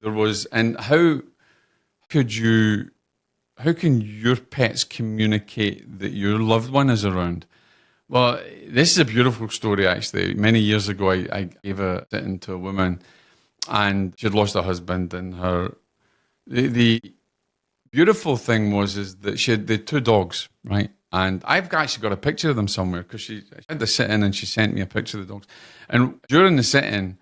there was, and could you, how can your pets communicate that your loved one is around? Well, this is a beautiful story, actually. Many years ago, I gave a sitting to a woman, and she'd lost her husband, and the beautiful thing was is that she had the two dogs, right? And I've actually got a picture of them somewhere because she had the sit-in and she sent me a picture of the dogs. And during the sit-in,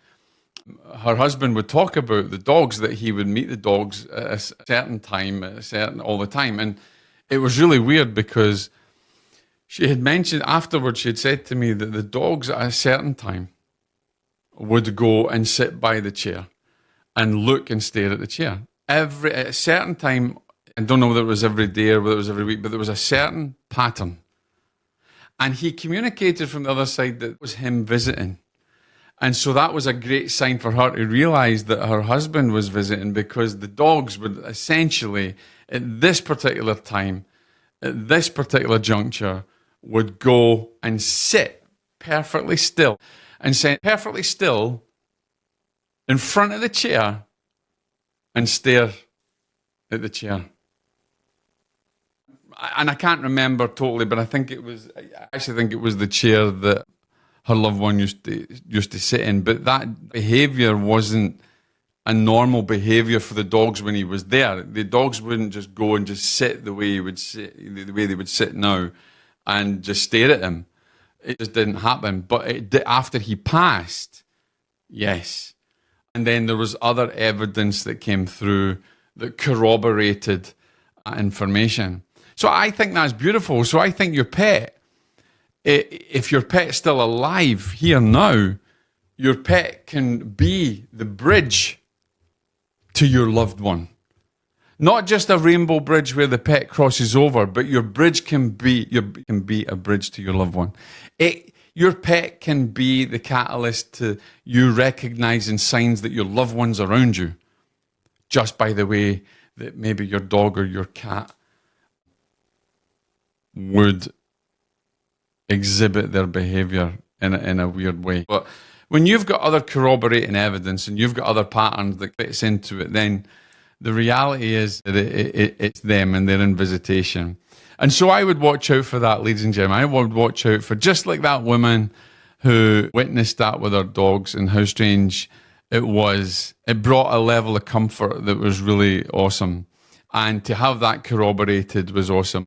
her husband would talk about the dogs, that he would meet the dogs at a certain time, all the time. And it was really weird because she had mentioned afterwards, she had said to me that the dogs at a certain time would go and sit by the chair and look and stare at the chair. At a certain time, I don't know whether it was every day or whether it was every week, but there was a certain pattern. And he communicated from the other side that it was him visiting. And so that was a great sign for her to realize that her husband was visiting, because the dogs would essentially, at this particular time, at this particular juncture, would go and sit perfectly still and sit perfectly still in front of the chair and stare at the chair. And I can't remember totally, but I actually think it was the chair that her loved one used to sit in. But that behavior wasn't a normal behavior for the dogs when he was there. The dogs wouldn't just go and just sit the way he would sit, the way they would sit now, and just stare at him. It just didn't happen. But after he passed, yes. And then there was other evidence that came through that corroborated information. So I think that's beautiful. So I think your pet, if your pet's still alive here now, your pet can be the bridge to your loved one. Not just a rainbow bridge where the pet crosses over, but your bridge can be a bridge to your loved one. Your pet can be the catalyst to you recognizing signs that your loved one's around you, just by the way that maybe your dog or your cat would exhibit their behavior in a weird way. But when you've got other corroborating evidence and you've got other patterns that fits into it, then the reality is that it's them and they're in visitation. And so I would watch out for that, ladies and gentlemen. I would watch out for, just like that woman who witnessed that with her dogs and how strange it was. It brought a level of comfort that was really awesome. And to have that corroborated was awesome.